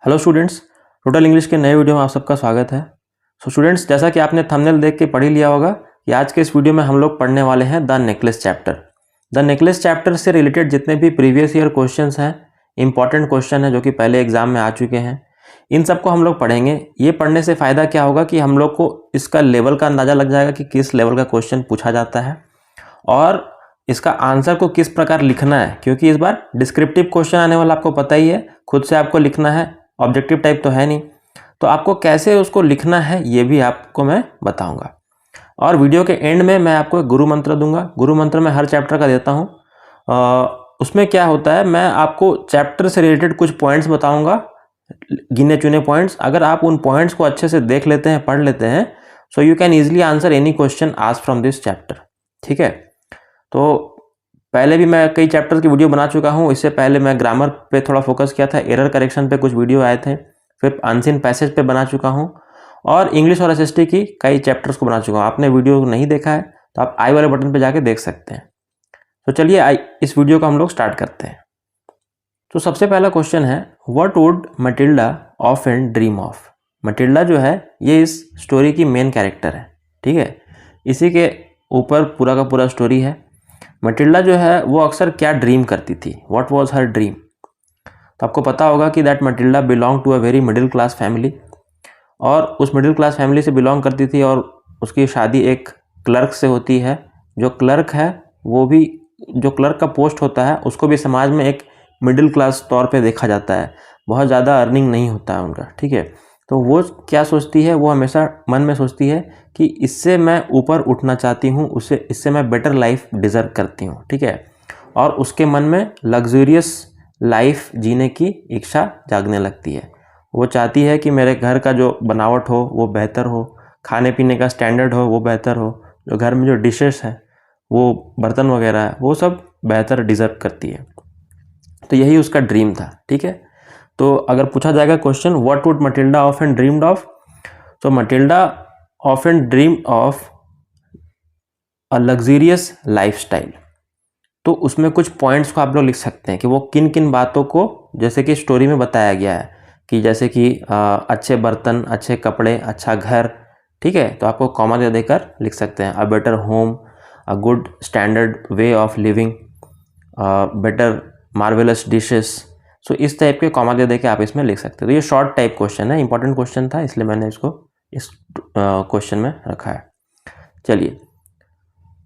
Hello students, total English के नए video में आप सबका स्वागत है। स्टूडेंट्स, जैसा कि आपने थंबनेल देख के पढ़ ही लिया होगा कि आज के इस वीडियो में हम लोग पढ़ने वाले हैं the necklace chapter. The necklace chapter से रिलेटेड जितने भी प्रीवियस ईयर क्वेश्चंस हैं, इंपॉर्टेंट क्वेश्चन है जो कि पहले एग्जाम में आ चुके हैं, इन सबको हम लोग पढ़ेंगे। ये पढ़ने से फ़ायदा क्या होगा कि हम लोग को इसका लेवल का अंदाज़ा लग जाएगा कि किस लेवल का क्वेश्चन पूछा जाता है और इसका आंसर को किस प्रकार लिखना है, क्योंकि इस बार डिस्क्रिप्टिव क्वेश्चन आने वाला आपको पता ही है, खुद से आपको लिखना है, ऑब्जेक्टिव टाइप तो है नहीं, तो आपको कैसे उसको लिखना है ये भी आपको मैं बताऊंगा। और वीडियो के एंड में मैं आपको एक गुरु मंत्र दूंगा। गुरु मंत्र मैं हर चैप्टर का देता हूँ। उसमें क्या होता है, मैं आपको चैप्टर से रिलेटेड कुछ पॉइंट्स बताऊंगा, गिने चुने पॉइंट्स। अगर आप उन पॉइंट्स को अच्छे से देख लेते हैं, पढ़ लेते हैं, so you can easily answer any question asked from this chapter. ठीक है, तो पहले भी मैं कई चैप्टर की वीडियो बना चुका हूँ। इससे पहले मैं ग्रामर पे थोड़ा फोकस किया था, एरर करेक्शन पे कुछ वीडियो आए थे, फिर अनसीन पैसेज पे बना चुका हूँ और इंग्लिश और एसएसटी की कई चैप्टर्स को बना चुका हूँ। आपने वीडियो नहीं देखा है तो आप आई वाले बटन पे जाके देख सकते हैं। तो चलिए इस वीडियो को हम लोग स्टार्ट करते हैं। तो सबसे पहला क्वेश्चन है, what would Matilda often dream of. Matilda जो है ये इस स्टोरी की मेन कैरेक्टर है। ठीक है, इसी के ऊपर पूरा का पूरा स्टोरी है। मटिल्डा जो है वो अक्सर क्या ड्रीम करती थी, व्हाट वाज हर ड्रीम। तो आपको पता होगा कि that Matilda belong to a very middle class family, और उस मिडिल क्लास फैमिली से बिलोंग करती थी और उसकी शादी एक क्लर्क से होती है। जो क्लर्क है वो भी, जो क्लर्क का पोस्ट होता है उसको भी समाज में एक मिडिल क्लास तौर पे देखा जाता है, बहुत ज़्यादा अर्निंग नहीं होता है उनका। ठीक है, तो वो क्या सोचती है, वो हमेशा मन में सोचती है कि इससे मैं ऊपर उठना चाहती हूँ, इससे मैं बेटर लाइफ डिज़र्व करती हूँ। ठीक है, और उसके मन में लग्जूरियस लाइफ जीने की इच्छा जागने लगती है। वो चाहती है कि मेरे घर का जो बनावट हो वो बेहतर हो, खाने पीने का स्टैंडर्ड हो वो बेहतर हो, जो घर में जो डिशेस है, वो बर्तन वगैरह है, वो सब बेहतर डिज़र्व करती है। तो यही उसका ड्रीम था। ठीक है, तो अगर पूछा जाएगा question, what would Matilda often dreamed of, तो Matilda often dreamed of a luxurious lifestyle. तो उसमें कुछ पॉइंट्स को आप लोग लिख सकते हैं कि वो किन किन बातों को, जैसे कि स्टोरी में बताया गया है कि जैसे कि अच्छे बर्तन, अच्छे कपड़े, अच्छा घर। ठीक है, तो आपको कॉमा दे देकर लिख सकते हैं, a better home, a good standard way of living, better marvellous dishes. So इस टाइप के कॉमा दे के आप इसमें लिख सकते हो। तो ये शॉर्ट टाइप क्वेश्चन है, इंपॉर्टेंट क्वेश्चन था, इसलिए मैंने इसको इस क्वेश्चन में रखा है। चलिए,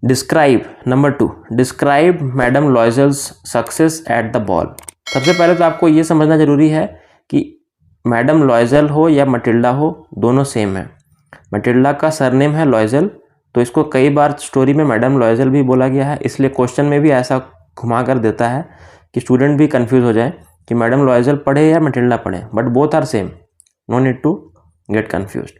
describe number 2, describe madam लॉयजल्स success at the ball. सबसे पहले तो आपको ये समझना जरूरी है कि मैडम लॉयजल हो या मटिल्डा हो, दोनों सेम है। मटिल्डा का सरनेम है लॉयजल, तो इसको कई बार स्टोरी में मैडम लॉयजल भी बोला गया है, इसलिए क्वेश्चन में भी ऐसा घुमा कर देता है कि स्टूडेंट भी कंफ्यूज हो जाए कि मैडम लॉयजल पढ़े या मटिल्डा पढ़े, but both are same, no need to get confused.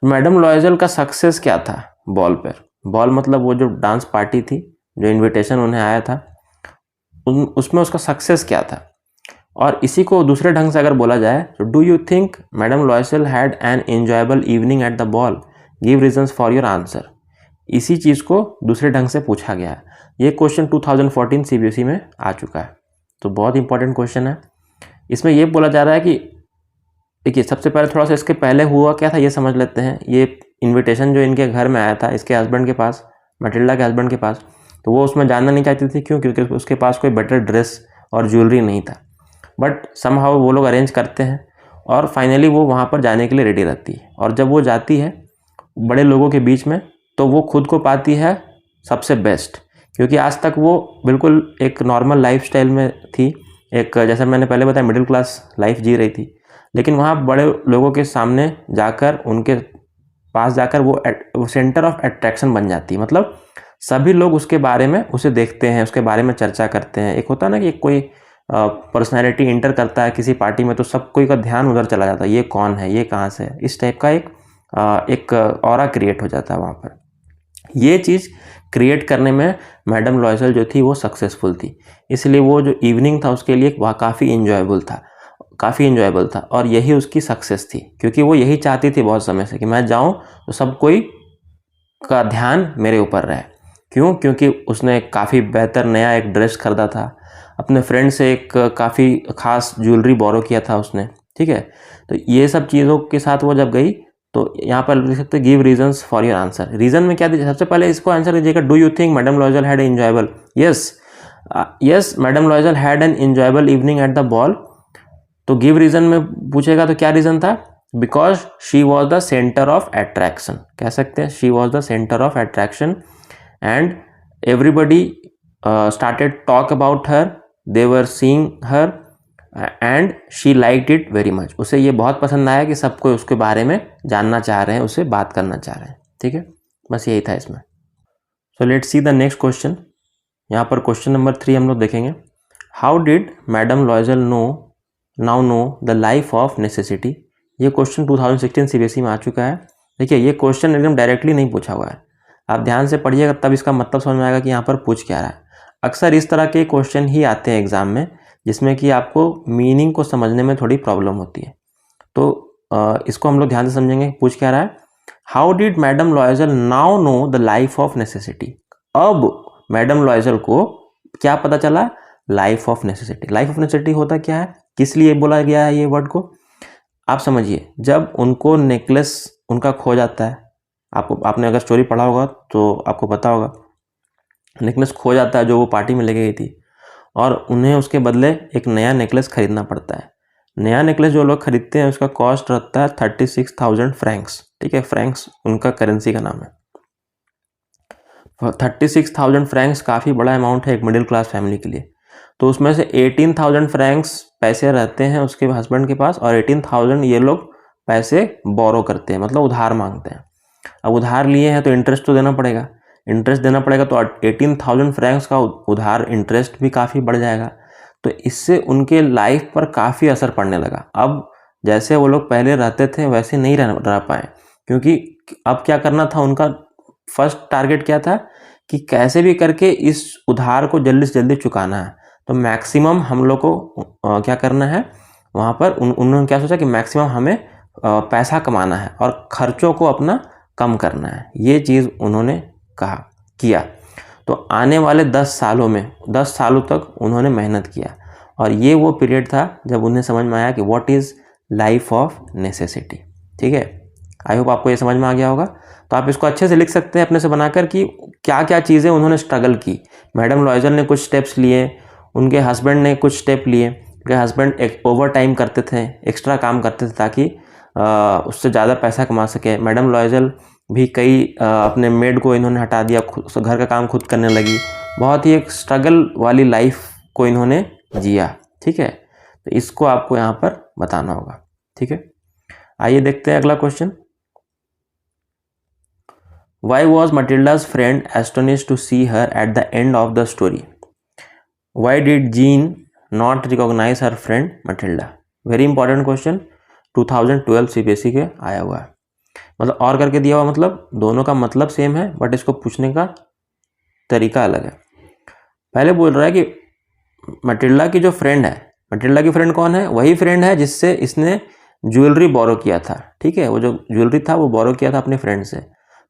Madam Loisel का सक्सेस क्या था बॉल पर। बॉल मतलब वो जो डांस पार्टी थी, जो इनविटेशन उन्हें आया था, उसमें उसका सक्सेस क्या था। और इसी को दूसरे ढंग से अगर बोला जाए तो, do you think madam Loisel had an enjoyable evening at the ball, give reasons for your answer. इसी चीज़ को दूसरे ढंग से पूछा गया है। ये क्वेश्चन 2014 सीबीएसई में आ चुका है, तो बहुत इंपॉर्टेंट क्वेश्चन है। इसमें ये बोला जा रहा है कि देखिए, सबसे पहले थोड़ा सा इसके पहले हुआ क्या था ये समझ लेते हैं। ये इनविटेशन जो इनके घर में आया था, इसके हस्बैंड के पास, मटिल्डा के हस्बैंड के पास, तो वो उसमें जानना नहीं चाहती थी। क्यों? क्योंकि उसके पास कोई बेटर ड्रेस और ज्वेलरी नहीं था। बट समहाउ वो लोग अरेंज करते हैं और फाइनली वो वहाँ पर जाने के लिए रेडी रहती है। और जब वो जाती है बड़े लोगों के बीच में, तो वो खुद को पाती है सबसे बेस्ट, क्योंकि आज तक वो बिल्कुल एक नॉर्मल लाइफ स्टाइल में थी, एक जैसा मैंने पहले बताया मिडिल क्लास लाइफ जी रही थी। लेकिन वहाँ बड़े लोगों के सामने जाकर, उनके पास जाकर वो सेंटर ऑफ अट्रैक्शन बन जाती है। मतलब सभी लोग उसके बारे में उसे देखते हैं, उसके बारे में चर्चा करते हैं। एक होता है ना कि कोई पर्सनैलिटी इंटर करता है किसी पार्टी में, तो सब कोई का ध्यान उधर चला जाता है, ये कौन है, ये कहाँ से है, इस टाइप का एक ऑरा क्रिएट हो जाता है वहाँ पर। ये चीज़ क्रिएट करने में मैडम लॉयजल जो थी वो सक्सेसफुल थी, इसलिए वो जो इवनिंग था उसके लिए वह काफ़ी इंजॉयबल था और यही उसकी सक्सेस थी। क्योंकि वो यही चाहती थी बहुत समय से कि मैं जाऊं तो सब कोई का ध्यान मेरे ऊपर रहे। क्यों? क्योंकि उसने काफ़ी बेहतर नया एक ड्रेस खरीदा था, अपने फ्रेंड से एक काफ़ी खास ज्वेलरी बोरो किया था उसने, ठीक है। तो ये सब चीज़ों के साथ वो जब गई तो यहाँ पर लिख सकते give reasons for your answer. Reason में क्या दीजिए, सबसे पहले इसको आंसर दीजिएगा, do you think madam Loisel had enjoyable, yes madam Loisel had an enjoyable evening at the ball. तो गिव रीजन में पूछेगा तो क्या रीजन था, because she was the centre of attraction, कह सकते हैं she was the centre of attraction and everybody started talk about her, they were seeing her and she liked it very much. उसे ये बहुत पसंद आया कि सब कोई उसके बारे में जानना चाह रहे हैं, उससे बात करना चाह रहे हैं, ठीक है। बस यही था इसमें। So let's see the next question. यहाँ पर क्वेश्चन नंबर 3 हम लोग देखेंगे, how did madam लॉयजल now know the life of necessity. ये क्वेश्चन 2016 CBSE में आ चुका है। देखिए ये क्वेश्चन एकदम डायरेक्टली नहीं पूछा हुआ है, आप ध्यान से पढ़िएगा तब इसका मतलब समझ में आएगा कि यहाँ पर पूछ क्या रहा है। अक्सर इस तरह के क्वेश्चन ही आते हैं एग्जाम में जिसमें कि आपको मीनिंग को समझने में थोड़ी प्रॉब्लम होती है। तो इसको हम लोग ध्यान से समझेंगे, पूछ क्या रहा है, how did madam लॉयजल now know the life of necessity. अब मैडम लॉयजल को क्या पता चला, life of necessity. Life of necessity होता क्या है, किस लिए बोला गया है ये वर्ड को, आप समझिए। जब उनको नेकलेस उनका खो जाता है, आपने अगर स्टोरी पढ़ा होगा तो आपको पता होगा, नेकलेस खो जाता है जो वो पार्टी में लेके गई थी और उन्हें उसके बदले एक नया नेकलेस खरीदना पड़ता है। नया नेकलेस जो लोग खरीदते हैं उसका कॉस्ट रहता है 36,000 फ्रैंक्स, ठीक है। फ्रैंक्स उनका करेंसी का नाम है। 36,000 फ्रैंक्स काफ़ी बड़ा अमाउंट है एक मिडिल क्लास फैमिली के लिए। तो उसमें से 18,000 फ्रैंक्स पैसे रहते हैं उसके हस्बैंड के पास और 18,000 ये लोग पैसे बोरो करते हैं, मतलब उधार मांगते हैं। अब उधार लिए हैं तो इंटरेस्ट तो देना पड़ेगा, इंटरेस्ट देना पड़ेगा तो 18,000 फ्रैंक्स का उधार इंटरेस्ट भी काफ़ी बढ़ जाएगा। तो इससे उनके लाइफ पर काफ़ी असर पड़ने लगा। अब जैसे वो लोग पहले रहते थे वैसे नहीं रह पाए, क्योंकि अब क्या करना था, उनका फर्स्ट टारगेट क्या था कि कैसे भी करके इस उधार को जल्दी से जल्दी चुकाना है। तो मैक्सिमम हम लोग को क्या करना है, वहाँ पर उन्होंने क्या सोचा कि मैक्सिमम हमें पैसा कमाना है और खर्चों को अपना कम करना है। ये चीज़ उन्होंने किया। तो आने वाले 10 सालों में 10 सालों तक उन्होंने मेहनत किया और ये वो पीरियड था जब उन्हें समझ में आया कि what is life of necessity, ठीक है। आई होप आपको ये समझ में आ गया होगा। तो आप इसको अच्छे से लिख सकते हैं अपने से बनाकर कि क्या क्या चीज़ें उन्होंने स्ट्रगल की। मैडम लॉयजल ने कुछ स्टेप्स लिए, उनके हस्बैंड ने कुछ स्टेप लिए। उनके हस्बैंड एक ओवर टाइम करते थे, एक्स्ट्रा काम करते थे ताकि उससे ज़्यादा पैसा कमा सके। मैडम लॉयजल भी कई अपने मेड को इन्होंने हटा दिया, घर का काम खुद करने लगी। बहुत ही एक स्ट्रगल वाली लाइफ को इन्होंने जिया, ठीक है। तो इसको आपको यहाँ पर बताना होगा, ठीक है। आइए देखते हैं अगला question. Why was Matilda's friend astonished to see her at the end of the story. Why did Jeanne not recognise her friend Matilda. Very important question, 2012 CBSE के आया हुआ है। मतलब और करके दिया हुआ, मतलब दोनों का मतलब सेम है बट इसको पूछने का तरीका अलग है। पहले बोल रहा है कि मटिल्डा की जो फ्रेंड है, मटिल्डा की फ्रेंड कौन है, वही फ्रेंड है जिससे इसने ज्वेलरी बोरो किया था, ठीक है। वो जो ज्वेलरी था वो बोरो किया था अपने फ्रेंड से।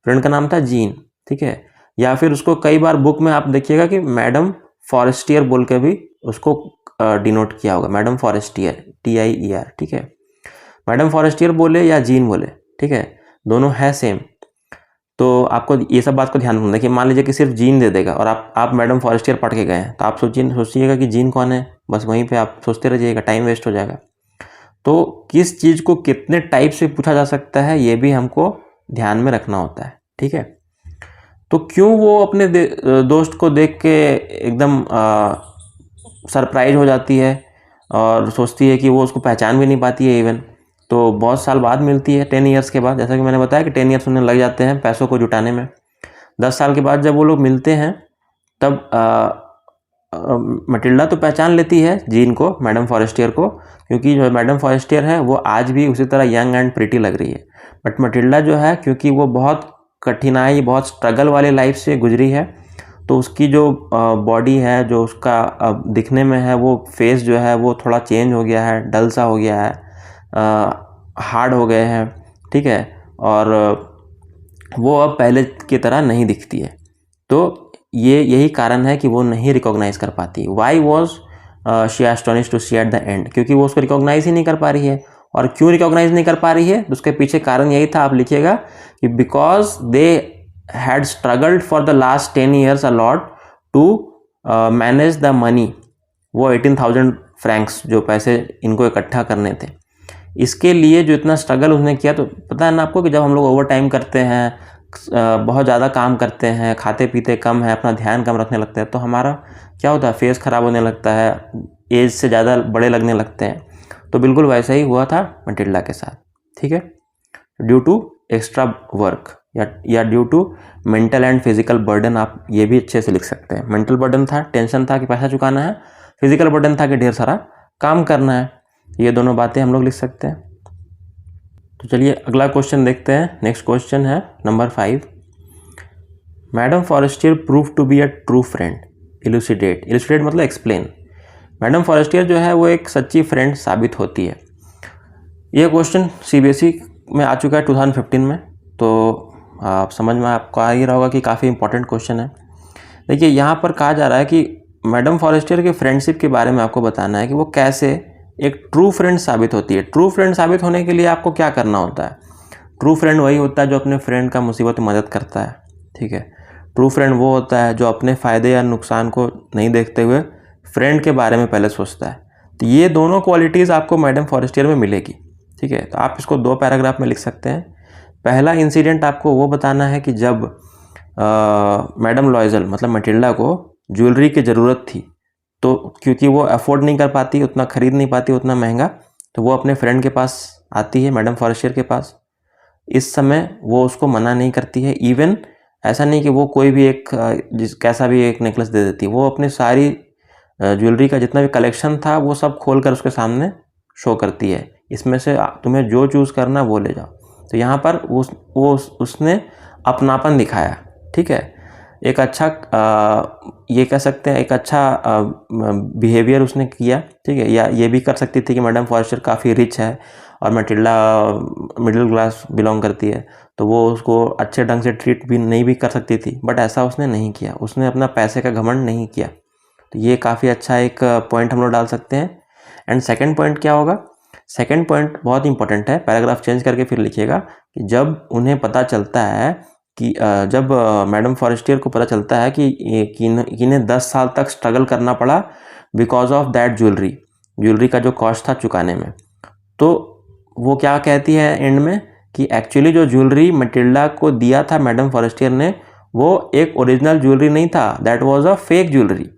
फ्रेंड का नाम था जीन, ठीक है। या फिर उसको कई बार बुक में आप देखिएगा कि मैडम फॉरेस्टियर बोल के भी उसको डिनोट किया होगा, मैडम फॉरेस्टियर, TIER, ठीक है। मैडम फॉरेस्टियर बोले या जीन बोले, ठीक है, दोनों है सेम। तो आपको ये सब बात को ध्यान रखना है कि मान लीजिए कि सिर्फ जीन दे देगा और आप मैडम फॉरेस्टियर पढ़ के गए हैं तो आप सोचिएगा कि जीन कौन है, बस वहीं पे आप सोचते रहिएगा, टाइम वेस्ट हो जाएगा। तो किस चीज़ को कितने टाइप से पूछा जा सकता है ये भी हमको ध्यान में रखना होता है, ठीक है। तो क्यों वो अपने दोस्त को देख के एकदम सरप्राइज हो जाती है और सोचती है कि वो उसको पहचान भी नहीं पाती है इवन। तो बहुत साल बाद मिलती है, 10 ईयर्स के बाद, जैसा कि मैंने बताया कि 10 ईयर्स उन्हें लग जाते हैं पैसों को जुटाने में। 10 साल के बाद जब वो लोग मिलते हैं तब मटिल्डा तो पहचान लेती है जीन को, मैडम फॉरेस्टियर को, क्योंकि जो मैडम फॉरेस्टियर है वो आज भी उसी तरह यंग एंड प्रिटी लग रही है। बट मटिल्डा जो है, क्योंकि वो बहुत कठिनाई, बहुत स्ट्रगल वाली लाइफ से गुजरी है, तो उसकी जो बॉडी है, जो उसका दिखने में है, वो फेस जो है वो थोड़ा चेंज हो गया है, डल सा हो गया है, हार्ड हो गए हैं, ठीक है। और वो अब पहले की तरह नहीं दिखती है। तो यही कारण है कि वो नहीं रिकॉग्नाइज कर पाती। Why was she astonish to see at the end, क्योंकि वो उसको रिकॉग्नाइज ही नहीं कर पा रही है। और क्यों रिकॉग्नाइज नहीं कर पा रही है, उसके पीछे कारण यही था, आप लिखिएगा कि because they had struggled for the last 10 years a lot to manage the money. वो 18,000 फ्रैंक्स जो पैसे इनको इकट्ठा करने थे, इसके लिए जो इतना स्ट्रगल उसने किया। तो पता है ना आपको कि जब हम लोग ओवर टाइम करते हैं, बहुत ज़्यादा काम करते हैं, खाते पीते कम है, अपना ध्यान कम रखने लगते हैं, तो हमारा क्या होता है, फेस ख़राब होने लगता है, एज से ज़्यादा बड़े लगने लगते हैं। तो बिल्कुल वैसा ही हुआ था मटिल्डा के साथ, ठीक है। ड्यू टू एक्स्ट्रा वर्क या due to mental and physical burden, आप ये भी अच्छे से लिख सकते हैं। मेंटल बर्डन था, टेंशन था कि पैसा चुकाना है, फिजिकल बर्डन था कि ढेर सारा काम करना है। ये दोनों बातें हम लोग लिख सकते हैं। तो चलिए अगला क्वेश्चन देखते हैं। नेक्स्ट क्वेश्चन है number 5। Madam Forestier prove to be a true friend, elucidate. Elucidate मतलब एक्सप्लेन। मैडम फॉरेस्टियर जो है वो एक सच्ची फ्रेंड साबित होती है। ये क्वेश्चन CBSE में आ चुका है 2015 में, तो आप समझ में आपको आ ही रहा होगा कि काफ़ी इंपॉर्टेंट क्वेश्चन है। देखिए यहाँ पर कहा जा रहा है कि मैडम फॉरेस्टियर के फ्रेंडशिप के बारे में आपको बताना है कि वो कैसे एक ट्रू फ्रेंड साबित होती है। ट्रू फ्रेंड साबित होने के लिए आपको क्या करना होता है? ट्रू फ्रेंड वही होता है जो अपने फ्रेंड का मुसीबत में मदद करता है, ठीक है। ट्रू फ्रेंड वो होता है जो अपने फ़ायदे या नुकसान को नहीं देखते हुए फ्रेंड के बारे में पहले सोचता है। तो ये दोनों क्वालिटीज़ आपको मैडम फॉरेस्टियर में मिलेगी, ठीक है। तो आप इसको 2 पैराग्राफ में लिख सकते हैं। पहला इंसिडेंट आपको वो बताना है कि जब मैडम लॉयजल मतलब मटिल्डा को ज्वेलरी की ज़रूरत थी, तो क्योंकि वो अफोर्ड नहीं कर पाती, उतना ख़रीद नहीं पाती उतना महंगा, तो वो अपने फ्रेंड के पास आती है, मैडम फॉरेस्टियर के पास। इस समय वो उसको मना नहीं करती है। इवन ऐसा नहीं कि वो कोई भी एक कैसा भी एक नेकलेस दे देती है, वो अपनी सारी ज्वेलरी का जितना भी कलेक्शन था वो सब खोल कर उसके सामने शो करती है, इसमें से तुम्हें जो चूज़ करना वो ले जाओ। तो यहाँ पर उसने अपनापन दिखाया, ठीक है। एक अच्छा ये कह सकते हैं एक अच्छा बिहेवियर उसने किया, ठीक है। या ये भी कर सकती थी कि मैडम फॉरेस्टियर काफ़ी रिच है और मटिल्डा मिडिल क्लास बिलोंग करती है, तो वो उसको अच्छे ढंग से ट्रीट भी नहीं भी कर सकती थी, बट ऐसा उसने नहीं किया। उसने अपना पैसे का घमंड नहीं किया। तो ये काफ़ी अच्छा एक पॉइंट हम लोग डाल सकते हैं। एंड सेकंड पॉइंट क्या होगा? सेकंड पॉइंट बहुत इंपॉर्टेंट है, पैराग्राफ चेंज करके फिर लिखिएगा कि जब उन्हें पता चलता है कि जब मैडम फॉरेस्टियर को पता चलता है कि इन्हें 10 साल तक स्ट्रगल करना पड़ा बिकॉज ऑफ दैट ज्वेलरी का जो कॉस्ट था चुकाने में, तो वो क्या कहती है एंड में कि एक्चुअली जो ज्वेलरी मटिल्डा को दिया था मैडम फॉरेस्टियर ने, वो एक ओरिजिनल ज्वेलरी नहीं था, that was a fake jewellery.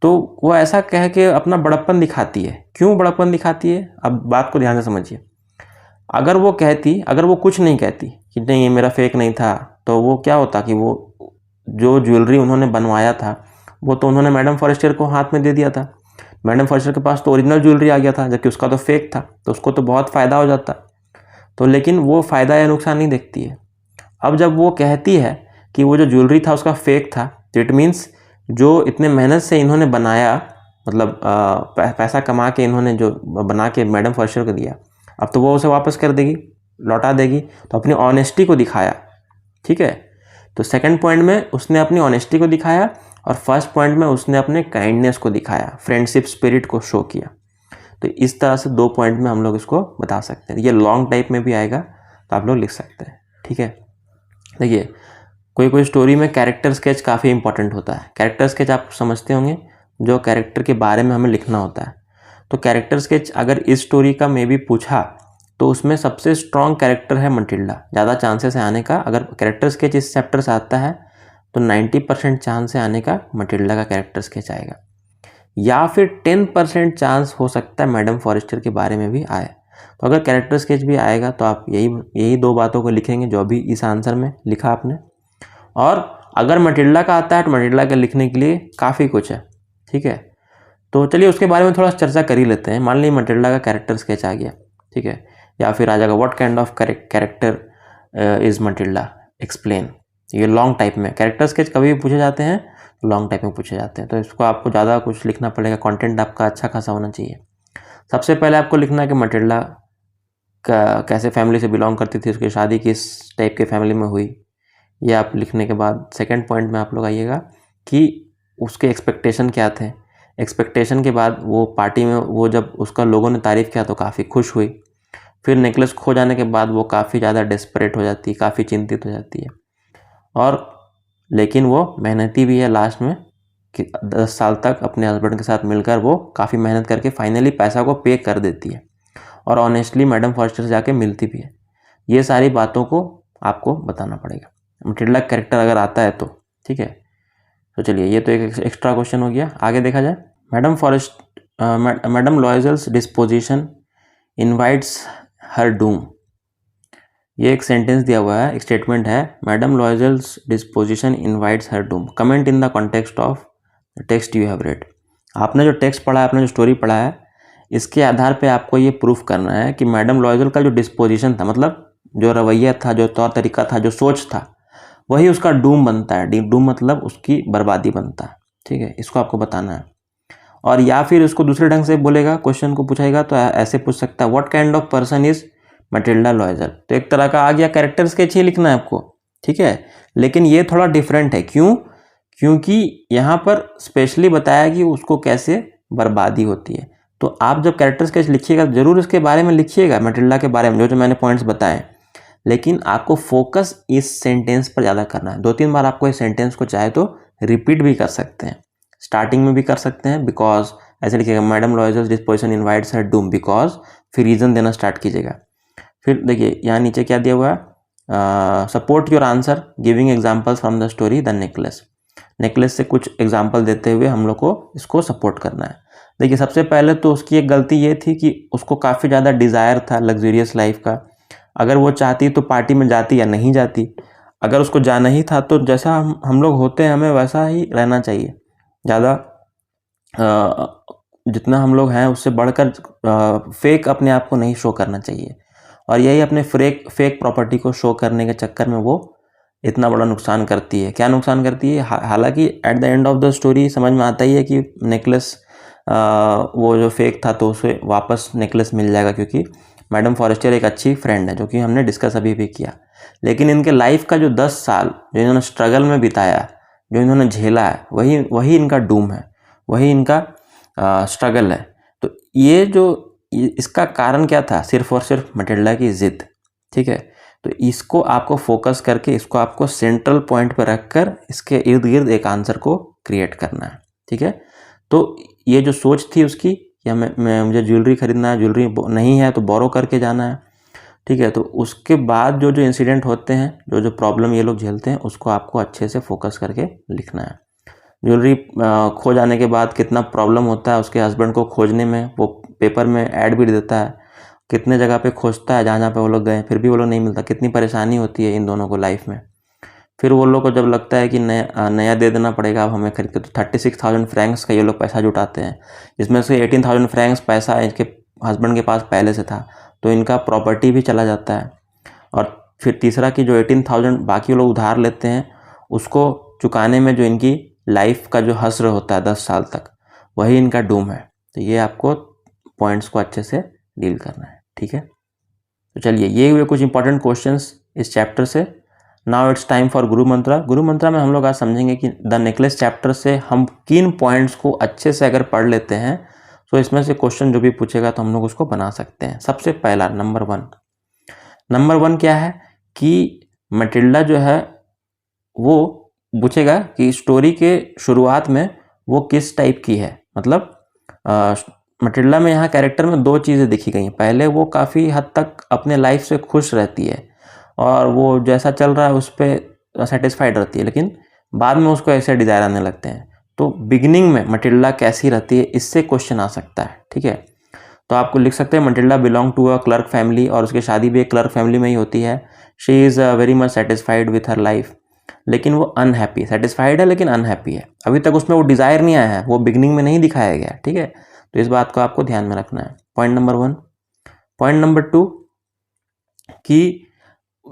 तो वो ऐसा कह के अपना बड़प्पन दिखाती है। क्यों बड़प्पन दिखाती है? अब बात को ध्यान से समझिए। अगर वो कुछ नहीं कहती कि नहीं ये मेरा फेक नहीं था, तो वो क्या होता कि वो जो ज्वेलरी उन्होंने बनवाया था वो तो उन्होंने मैडम फॉरेस्टियर को हाथ में दे दिया था। मैडम फॉरेस्टियर के पास तो ओरिजिनल ज्वेलरी आ गया था, जबकि उसका तो फेक था, तो उसको तो बहुत फ़ायदा हो जाता। तो लेकिन वो फ़ायदा या नुकसान नहीं देखती है। अब जब वो कहती है कि वो जो ज्वेलरी था उसका फेक था, तो इट मीन्स जो इतने मेहनत से इन्होंने बनाया, मतलब पैसा कमा के इन्होंने जो बना के मैडम फॉरेस्टियर को दिया, अब तो वो उसे वापस कर देगी, लौटा देगी। तो अपनी ऑनेस्टी को दिखाया, ठीक है। तो सेकंड पॉइंट में उसने अपनी ऑनेस्टी को दिखाया और फर्स्ट पॉइंट में उसने अपने काइंडनेस को दिखाया, फ्रेंडशिप स्पिरिट को शो किया। तो इस तरह से 2 पॉइंट में हम लोग इसको बता सकते हैं। ये लॉन्ग टाइप में भी आएगा तो आप लोग लिख सकते हैं, ठीक है। देखिए कोई स्टोरी में कैरेक्टर स्केच काफ़ी इंपॉर्टेंट होता है। कैरेक्टर स्केच आप समझते होंगे, जो कैरेक्टर के बारे में हमें लिखना होता है। तो कैरेक्टर स्केच अगर इस स्टोरी का मे बी पूछा तो उसमें सबसे स्ट्रॉन्ग कैरेक्टर है मटिल्डा, ज़्यादा चांसेस है आने का। अगर कैरेक्टर स्केच इस चैप्टर से आता है तो 90% चांस है आने का मटिल्डा का कैरेक्टर स्केच आएगा, या फिर 10% चांस हो सकता है मैडम फॉरेस्टियर के बारे में भी आए। तो अगर कैरेक्टर स्केच भी आएगा तो आप यही 2 बातों को लिखेंगे जो अभी इस आंसर में लिखा आपने। और अगर मटिल्डा का आता है तो मटिल्डा के लिखने के लिए काफ़ी कुछ है, ठीक है। तो चलिए उसके बारे में थोड़ा चर्चा कर ही लेते हैं। मान लीजिए मटिल्डा का कैरेक्टर स्केच आ गया, ठीक है, या फिर आ जाएगा what kind of character is Matilda, explain. ये लॉन्ग टाइप में कैरेक्टर स्केच कभी भी पूछे जाते हैं, लॉन्ग टाइप में पूछे जाते हैं, तो इसको आपको ज़्यादा कुछ लिखना पड़ेगा, कंटेंट आपका अच्छा खासा होना चाहिए। सबसे पहले आपको लिखना है कि मटिल्डा कैसे फैमिली से बिलोंग करती थी, उसकी शादी किस टाइप के फैमिली में हुई, ये आप लिखने के बाद सेकंड पॉइंट में आप लोग आइएगा कि उसके एक्सपेक्टेशन क्या थे। एक्सपेक्टेशन के बाद वो पार्टी में वो जब उसका लोगों ने तारीफ़ किया तो काफ़ी खुश हुई। फिर नेकलेस खो जाने के बाद वो काफ़ी ज़्यादा डेस्परेट हो जाती है, काफ़ी चिंतित हो जाती है। और लेकिन वो मेहनती भी है लास्ट में कि 10 साल तक अपने हस्बैंड के साथ मिलकर वो काफ़ी मेहनत करके फाइनली पैसा को पे कर देती है और ऑनेस्टली मैडम फॉरेस्टर से जाके मिलती भी है। ये सारी बातों को आपको बताना पड़ेगा मटिल्डा कैरेक्टर अगर आता है तो, ठीक है। तो चलिए ये तो एक एक्स्ट्रा क्वेश्चन हो गया। आगे देखा जाए, मैडम लॉयजल्स डिस्पोजिशन इनवाइट्स हर डूम। ये एक सेंटेंस दिया हुआ है, एक स्टेटमेंट है, madam लॉयजल्स disposition invites her Doom, comment in the context of the text you have read. आपने जो टेक्स्ट पढ़ा है, आपने जो स्टोरी पढ़ा है, इसके आधार पे आपको ये प्रूफ करना है कि मैडम लॉयजल का जो डिस्पोजिशन था, मतलब जो रवैया था, जो तौर तरीका था, जो सोच था, वही उसका डूम बनता है। डूम मतलब उसकी बर्बादी बनता है, ठीक है। इसको आपको बताना है। और या फिर उसको दूसरे ढंग से बोलेगा, क्वेश्चन को पूछेगा तो ऐसे पूछ सकता है, what kind of person is Matilda लॉयजल। तो एक तरह का आ गया कैरेक्टर स्केच ही लिखना है आपको, ठीक है। लेकिन ये थोड़ा डिफरेंट है, क्यों? क्योंकि यहाँ पर स्पेशली बताया कि उसको कैसे बर्बादी होती है। तो आप जब कैरेक्टर स्केच लिखिएगा जरूर इसके बारे में लिखिएगा, मटिल्डा के बारे में, जो जो मैंने पॉइंट्स बताए, लेकिन आपको फोकस इस सेंटेंस पर ज़्यादा करना है। 2-3 बार आपको इस सेंटेंस को चाहे तो रिपीट भी कर सकते हैं, स्टार्टिंग में भी कर सकते हैं, बिकॉज ऐसे लिखिएगा, madam लॉयजल्स disposition invites her Doom because, फिर रीज़न देना स्टार्ट कीजिएगा। फिर देखिए यहाँ नीचे क्या दिया हुआ है, support your answer giving examples from the story the necklace. Necklace से कुछ एग्जाम्पल देते हुए हम लोग को इसको सपोर्ट करना है। देखिए सबसे पहले तो उसकी एक गलती ये थी कि उसको काफ़ी ज़्यादा डिज़ायर था लग्जूरियस लाइफ का। अगर वो चाहती तो पार्टी में जाती या नहीं जाती। अगर उसको जाना ही था तो जैसा हम लोग होते हैं हमें वैसा ही रहना चाहिए, ज़्यादा जितना हम लोग हैं उससे बढ़कर फेक अपने आप को नहीं शो करना चाहिए। और यही अपने फेक प्रॉपर्टी को शो करने के चक्कर में वो इतना बड़ा नुकसान करती है। क्या नुकसान करती है? हालांकि eight the end of the story समझ में आता ही है कि नेकलेस वो जो फेक था तो उसे वापस नेकलेस मिल जाएगा, क्योंकि मैडम फॉरेस्टर एक अच्छी फ्रेंड है, जो कि हमने डिस्कस अभी भी किया। लेकिन इनके लाइफ का जो 10 साल जो इन्होंने स्ट्रगल में बिताया, जो इन्होंने झेला है, वही इनका डूम है, वही इनका स्ट्रगल है। तो ये जो इसका कारण क्या था? सिर्फ और सिर्फ मटिल्डा की जिद, ठीक है। तो इसको आपको फोकस करके, इसको आपको सेंट्रल पॉइंट पर रखकर इसके इर्द गिर्द एक आंसर को क्रिएट करना है, ठीक है। तो ये जो सोच थी उसकी, या मुझे ज्वेलरी खरीदना है, ज्वेलरी नहीं है तो बोरो करके जाना है, ठीक है। तो उसके बाद जो जो इंसिडेंट होते हैं, जो जो प्रॉब्लम ये लोग झेलते हैं, उसको आपको अच्छे से फोकस करके लिखना है। ज्वेलरी खो जाने के बाद कितना प्रॉब्लम होता है उसके हस्बैंड को खोजने में, वो पेपर में ऐड भी देता है, कितने जगह पे खोजता है, जहाँ जहाँ पे वो लोग गए फिर भी वो लोग नहीं मिलता, कितनी परेशानी होती है इन दोनों को लाइफ में। फिर वो लोग को जब लगता है कि नया दे देना पड़ेगा अब हमें खरीद के, तो 36,000 फ्रैंक्स का ये लोग पैसा जुटाते हैं, जिसमें से 18,000 फ्रैंक्स पैसा इनके हस्बैंड के पास पहले से था, तो इनका प्रॉपर्टी भी चला जाता है। और फिर तीसरा कि जो 18,000 बाकी लोग उधार लेते हैं, उसको चुकाने में जो इनकी लाइफ का जो हस्र होता है 10 साल तक, वही इनका डूम है। तो ये आपको पॉइंट्स को अच्छे से डील करना है, ठीक है। तो चलिए ये हुए कुछ इंपॉर्टेंट क्वेश्चंस इस चैप्टर से। नाउ इट्स टाइम फॉर गुरु मंत्रा। गुरु मंत्रा में हम लोग आज समझेंगे कि द नेकलेस चैप्टर से हम किन पॉइंट्स को अच्छे से अगर पढ़ लेते हैं तो इसमें से क्वेश्चन जो भी पूछेगा तो हम लोग उसको बना सकते हैं। सबसे पहला नंबर वन क्या है कि मटिल्डा जो है वो पूछेगा कि स्टोरी के शुरुआत में वो किस टाइप की है। मतलब मटिल्डा में यहाँ कैरेक्टर में 2 चीज़ें दिखी गई हैं। पहले वो काफ़ी हद तक अपने लाइफ से खुश रहती है और वो जैसा चल रहा है उस पर सेटिस्फाइड रहती है, लेकिन बाद में उसको ऐसे डिज़ायर आने लगते हैं। तो बिगिनिंग में मटिल्डा कैसी रहती है, इससे क्वेश्चन आ सकता है, ठीक है। तो आपको लिख सकते हैं Mathilda belong to a clerk family, और उसकी शादी भी एक क्लर्क फैमिली में ही होती है। She is very much satisfied with her life, लेकिन वो अनहैप्पी, सेटिस्फाइड है लेकिन अनहैप्पी है। अभी तक उसमें वो डिज़ायर नहीं आया है, वो बिगिनिंग में नहीं दिखाया गया, ठीक है। तो इस बात को आपको ध्यान में रखना है, पॉइंट नंबर 1। पॉइंट नंबर 2 कि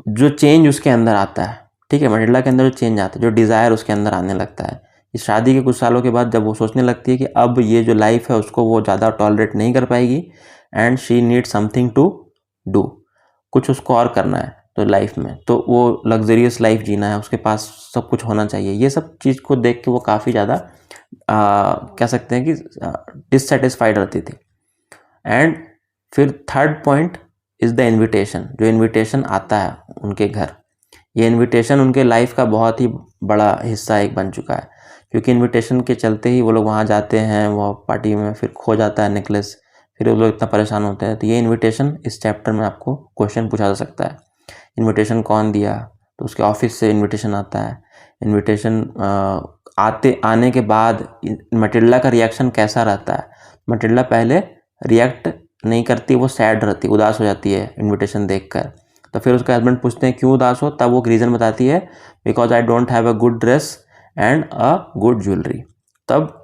जो चेंज उसके अंदर आता है, ठीक है, मटिल्डा के अंदर जो चेंज आता है, जो डिज़ायर उसके अंदर आने लगता है इस शादी के कुछ सालों के बाद, जब वो सोचने लगती है कि अब ये जो लाइफ है उसको वो ज़्यादा टॉलरेट नहीं कर पाएगी and she need something to do, कुछ उसको और करना है तो लाइफ में, तो वो लग्जरियस लाइफ जीना है, उसके पास सब कुछ होना चाहिए। ये सब चीज़ को देख के वो काफ़ी ज़्यादा कह सकते हैं कि डिससेटिस्फाइड रहती थी। एंड फिर third point is the invitation, जो इन्विटेशन आता है उनके घर, ये इन्विटेशन उनके लाइफ का बहुत ही बड़ा हिस्सा एक बन चुका है, क्योंकि इन्विटेशन के चलते ही वो लोग वहाँ जाते हैं, वो पार्टी में फिर खो जाता है नेकलेस, फिर वो लोग इतना परेशान होते हैं। तो ये इन्विटेशन इस चैप्टर में आपको क्वेश्चन पूछा जा सकता है। इन्विटेशन कौन दिया, तो उसके ऑफिस से इन्विटेशन आता है। इन्विटेशन आने के बाद मटिल्डा का रिएक्शन कैसा रहता है। मटिल्डा पहले रिएक्ट नहीं करती, वो सैड रहती, उदास हो जाती है इन्विटेशन देखकर। तो फिर उसके हस्बैंड पूछते हैं क्यों उदास हो, तब वो रीज़न बताती है because I don't have a good dress and a good jewellery. तब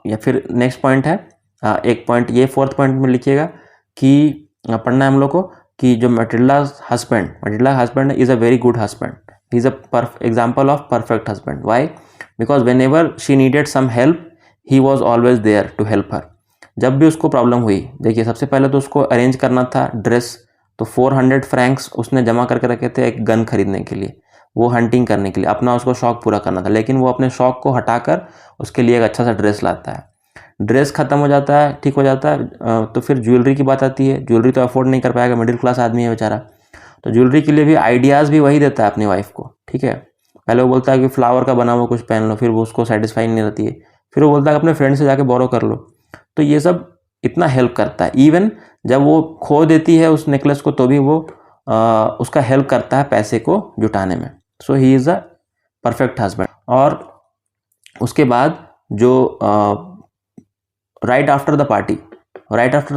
या फिर नेक्स्ट पॉइंट है, एक पॉइंट ये फोर्थ पॉइंट में लिखिएगा कि पढ़ना है हम लोग को कि जो Mathilda husband is a very good husband, he is a example of perfect husband. Why? Because whenever she needed some help he was always there to help her. जब भी उसको प्रॉब्लम हुई, देखिए सबसे पहले तो उसको अरेंज करना था ड्रेस, तो 400 फ्रैंक्स उसने जमा करके रखे थे एक गन खरीदने के लिए, वो हंटिंग करने के लिए, अपना उसको शौक पूरा करना था। लेकिन वो अपने शौक को हटाकर उसके लिए एक अच्छा सा ड्रेस लाता है। ड्रेस ख़त्म हो जाता है, ठीक हो जाता है, तो फिर ज्वेलरी की बात आती है। ज्वेलरी तो अफोर्ड नहीं कर पाएगा, मिडिल क्लास आदमी है बेचारा, तो ज्वेलरी के लिए भी आइडियाज़ भी वही देता है अपनी वाइफ को, ठीक है। पहले वो बोलता है कि फ्लावर का बना हुआ कुछ पहन लो, फिर वो उसको सेटिस्फाई नहीं रहती है, फिर वो बोलता है अपने फ्रेंड से जाके बोरो कर लो। तो ये सब इतना हेल्प करता है। इवन जब वो खो देती है उस नेकलेस को, तो भी वो उसका हेल्प करता है पैसे को जुटाने में। So he is a perfect husband. और उसके बाद जो राइट आफ्टर द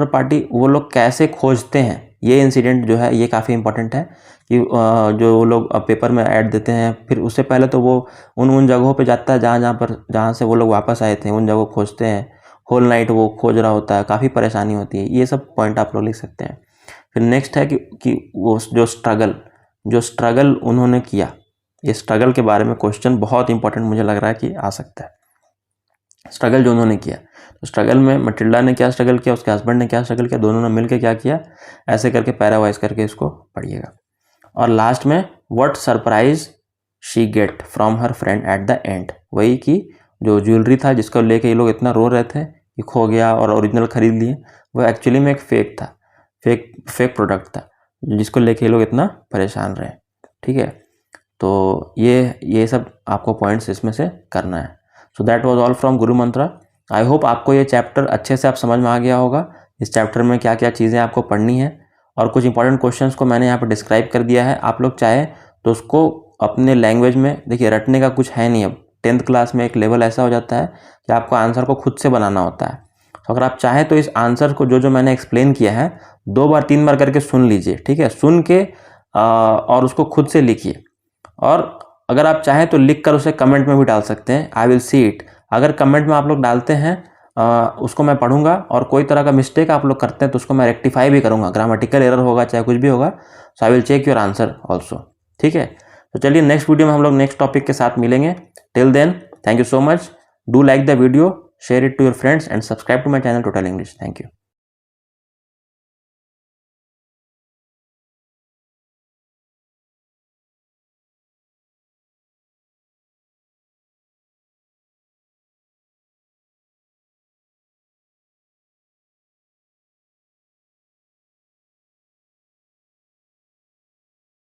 पार्टी वो लोग कैसे खोजते हैं, ये इंसिडेंट जो है ये काफ़ी इंपॉर्टेंट है कि जो लोग पेपर में ऐड देते हैं, फिर उससे पहले तो वो उन जगहों पे जाता है जहाँ से वो लोग वापस आए थे, उन जगहों खोजते हैं। होल नाइट वो खोज रहा होता है, काफ़ी परेशानी होती है। ये सब पॉइंट आप लोग लिख सकते हैं। फिर नेक्स्ट है कि वो जो स्ट्रगल उन्होंने किया, ये स्ट्रगल के बारे में क्वेश्चन बहुत इंपॉर्टेंट मुझे लग रहा है कि आ सकता है। स्ट्रगल जो उन्होंने किया, तो स्ट्रगल में मटिल्डा ने क्या स्ट्रगल किया, उसके हस्बैंड ने क्या स्ट्रगल किया, दोनों ने मिलकर क्या किया, ऐसे करके पैरावाइज करके इसको पढ़िएगा। और लास्ट में what surprise she get from her friend at the and, वही कि जो ज्वेलरी था जिसको लेके ये लोग इतना रो रहे थे कि खो गया और ओरिजिनल खरीद लिए, वो एक्चुअली में एक फेक था, फेक प्रोडक्ट था जिसको लेके ये लोग इतना परेशान रहे, ठीक है। तो ये सब आपको पॉइंट्स इसमें से करना है। So that was all from Guru Mantra. I hope आपको ये चैप्टर अच्छे से आप समझ में आ गया होगा, इस चैप्टर में क्या क्या चीज़ें आपको पढ़नी है, और कुछ इंपॉर्टेंट क्वेश्चंस को मैंने यहाँ पर डिस्क्राइब कर दिया है। आप लोग चाहे तो उसको अपने लैंग्वेज में, देखिए रटने का कुछ है नहीं। अब 10th क्लास में एक लेवल ऐसा हो जाता है कि आपको आंसर को खुद से बनाना होता है। तो अगर आप चाहें तो इस आंसर को जो मैंने एक्सप्लेन किया है 2 बार 3 बार करके सुन लीजिए, ठीक है। सुन के और उसको खुद से लिखिए, और अगर आप चाहें तो लिख कर उसे कमेंट में भी डाल सकते हैं। I will see it. अगर कमेंट में आप लोग डालते हैं उसको मैं पढ़ूंगा, और कोई तरह का मिस्टेक आप लोग करते हैं तो उसको मैं रेक्टिफाई भी करूंगा, ग्रामेटिकल एरर होगा चाहे कुछ भी होगा, so I will check your answer also, ठीक है। तो चलिए नेक्स्ट वीडियो में हम लोग नेक्स्ट टॉपिक के साथ मिलेंगे। Till then thank you so much. Do like the video, share it to your friends and subscribe to my channel total English. Thank you.